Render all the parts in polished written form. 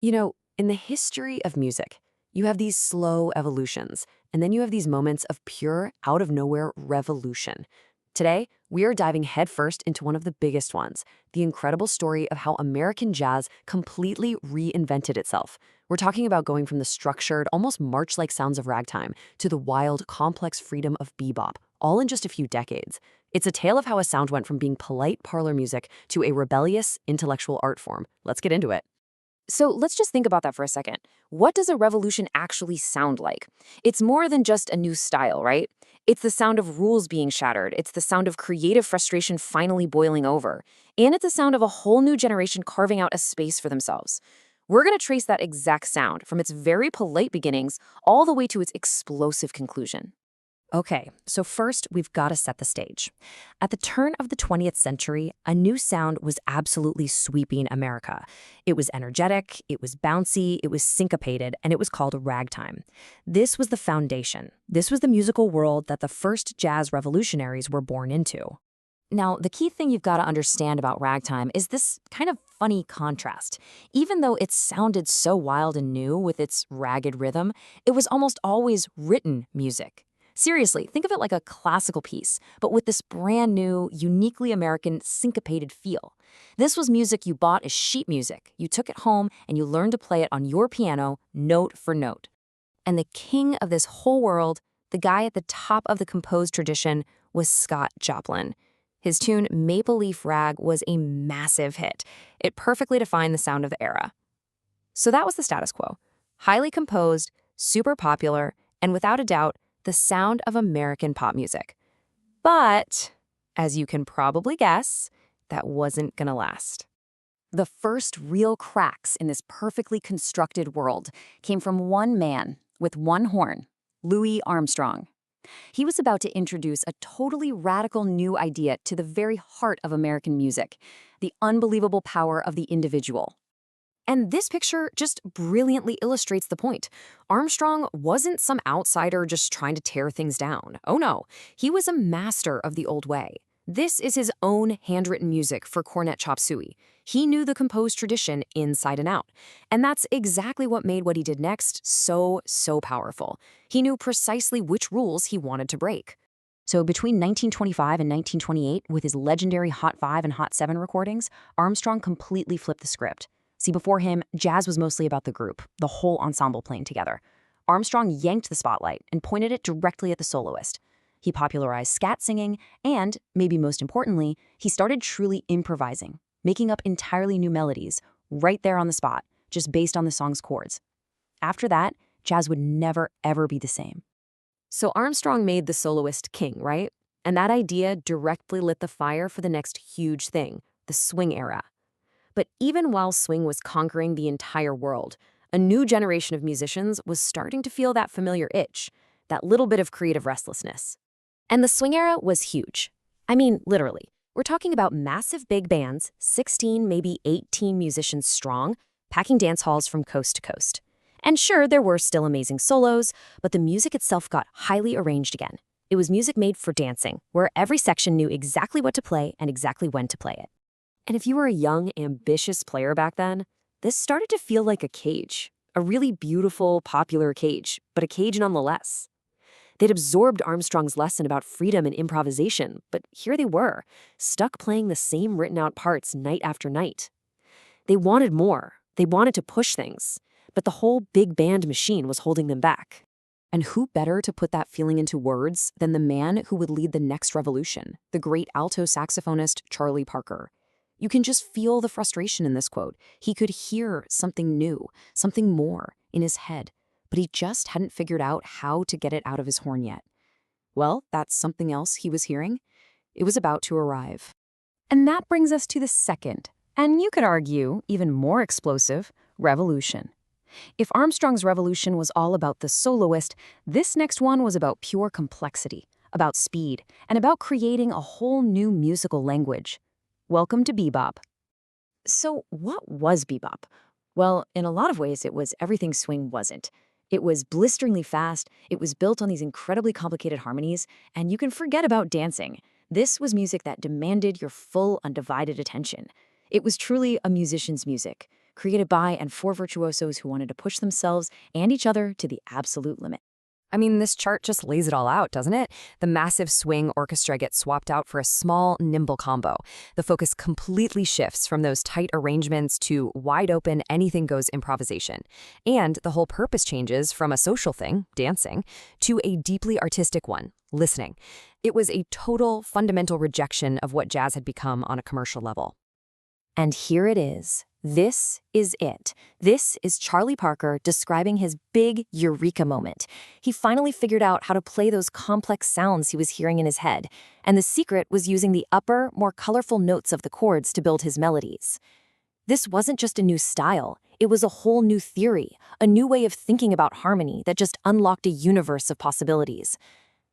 In the history of music, you have these slow evolutions, and then you have these moments of pure, out of nowhere revolution. Today, we are diving headfirst into one of the biggest ones, the incredible story of how American jazz completely reinvented itself. We're talking about going from the structured, almost march-like sounds of ragtime to the wild, complex freedom of bebop, all in just a few decades. It's a tale of how a sound went from being polite parlor music to a rebellious, intellectual art form. Let's get into it. So let's just think about that for a second. What does a revolution actually sound like? It's more than just a new style, right? It's the sound of rules being shattered. It's the sound of creative frustration finally boiling over. And it's the sound of a whole new generation carving out a space for themselves. We're going to trace that exact sound from its very polite beginnings all the way to its explosive conclusion. Okay, so first we've got to set the stage. At the turn of the 20th century, a new sound was absolutely sweeping America. It was energetic, it was bouncy, it was syncopated, and it was called ragtime. This was the foundation. This was the musical world that the first jazz revolutionaries were born into. Now, the key thing you've got to understand about ragtime is this kind of funny contrast. Even though it sounded so wild and new with its ragged rhythm, it was almost always written music. Seriously, think of it like a classical piece, but with this brand new, uniquely American syncopated feel. This was music you bought as sheet music. You took it home and you learned to play it on your piano, note for note. And the king of this whole world, the guy at the top of the composed tradition, was Scott Joplin. His tune Maple Leaf Rag was a massive hit. It perfectly defined the sound of the era. So that was the status quo. Highly composed, super popular, and without a doubt, the sound of American pop music. But, as you can probably guess, that wasn't gonna last. The first real cracks in this perfectly constructed world came from one man with one horn, Louis Armstrong. He was about to introduce a totally radical new idea to the very heart of American music, the unbelievable power of the individual. And this picture just brilliantly illustrates the point. Armstrong wasn't some outsider just trying to tear things down. Oh no, he was a master of the old way. This is his own handwritten music for cornet chop suey. He knew the composed tradition inside and out. And that's exactly what made what he did next so powerful. He knew precisely which rules he wanted to break. So between 1925 and 1928, with his legendary Hot 5 and Hot 7 recordings, Armstrong completely flipped the script. See, before him, jazz was mostly about the group, the whole ensemble playing together. Armstrong yanked the spotlight and pointed it directly at the soloist. He popularized scat singing, and, maybe most importantly, he started truly improvising, making up entirely new melodies, right there on the spot, just based on the song's chords. After that, jazz would never, ever be the same. So Armstrong made the soloist king, right? And that idea directly lit the fire for the next huge thing, the swing era. But even while swing was conquering the entire world, a new generation of musicians was starting to feel that familiar itch, that little bit of creative restlessness. And the swing era was huge. I mean, literally. We're talking about massive big bands, 16, maybe 18 musicians strong, packing dance halls from coast to coast. And sure, there were still amazing solos, but the music itself got highly arranged again. It was music made for dancing, where every section knew exactly what to play and exactly when to play it. And if you were a young, ambitious player back then, this started to feel like a cage. A really beautiful, popular cage, but a cage nonetheless. They'd absorbed Armstrong's lesson about freedom and improvisation, but here they were, stuck playing the same written-out parts night after night. They wanted more. They wanted to push things, but the whole big band machine was holding them back. And who better to put that feeling into words than the man who would lead the next revolution, the great alto saxophonist Charlie Parker. You can just feel the frustration in this quote. He could hear something new, something more in his head, but he just hadn't figured out how to get it out of his horn yet. Well, that's something else he was hearing. It was about to arrive. And that brings us to the second, and you could argue even more explosive, revolution. If Armstrong's revolution was all about the soloist, this next one was about pure complexity, about speed, and about creating a whole new musical language. Welcome to bebop. So what was bebop? Well, in a lot of ways, it was everything swing wasn't. It was blisteringly fast, it was built on these incredibly complicated harmonies, and you can forget about dancing. This was music that demanded your full, undivided attention. It was truly a musician's music, created by and for virtuosos who wanted to push themselves and each other to the absolute limit. I mean, this chart just lays it all out, doesn't it? The massive swing orchestra gets swapped out for a small, nimble combo. The focus completely shifts from those tight arrangements to wide-open, anything-goes improvisation. And the whole purpose changes from a social thing, dancing, to a deeply artistic one, listening. It was a total, fundamental rejection of what jazz had become on a commercial level. And here it is. This is it. This is Charlie Parker describing his big eureka moment. He finally figured out how to play those complex sounds he was hearing in his head, and the secret was using the upper, more colorful notes of the chords to build his melodies. This wasn't just a new style, it was a whole new theory, a new way of thinking about harmony that just unlocked a universe of possibilities.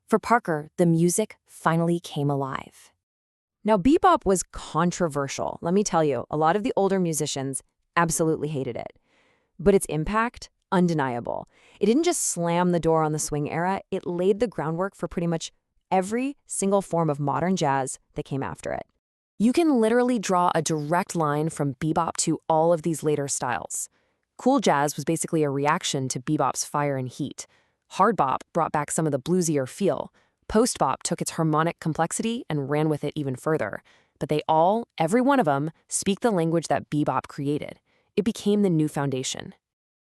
For Parker, the music finally came alive. Now, bebop was controversial. Let me tell you, a lot of the older musicians absolutely hated it. But its impact, undeniable. It didn't just slam the door on the swing era, it laid the groundwork for pretty much every single form of modern jazz that came after it. You can literally draw a direct line from bebop to all of these later styles. Cool jazz was basically a reaction to bebop's fire and heat. Hard bop brought back some of the bluesier feel. Post-bop took its harmonic complexity and ran with it even further. But they all, every one of them, speak the language that bebop created. It became the new foundation.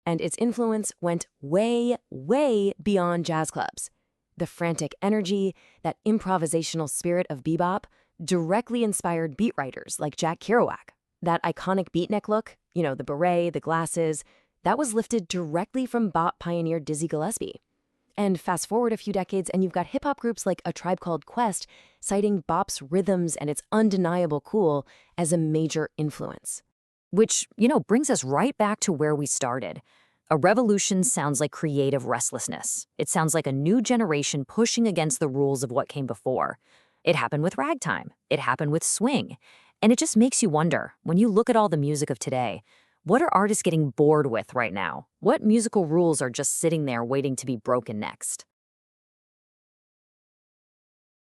And its influence went way, way beyond jazz clubs. The frantic energy, that improvisational spirit of bebop, directly inspired beat writers like Jack Kerouac. That iconic beatnik look, the beret, the glasses, that was lifted directly from bop pioneer Dizzy Gillespie. And fast forward a few decades, and you've got hip-hop groups like A Tribe Called Quest citing bop's rhythms and its undeniable cool as a major influence. Which, brings us right back to where we started. A revolution sounds like creative restlessness. It sounds like a new generation pushing against the rules of what came before. It happened with ragtime. It happened with swing. And it just makes you wonder, when you look at all the music of today, what are artists getting bored with right now? What musical rules are just sitting there waiting to be broken next?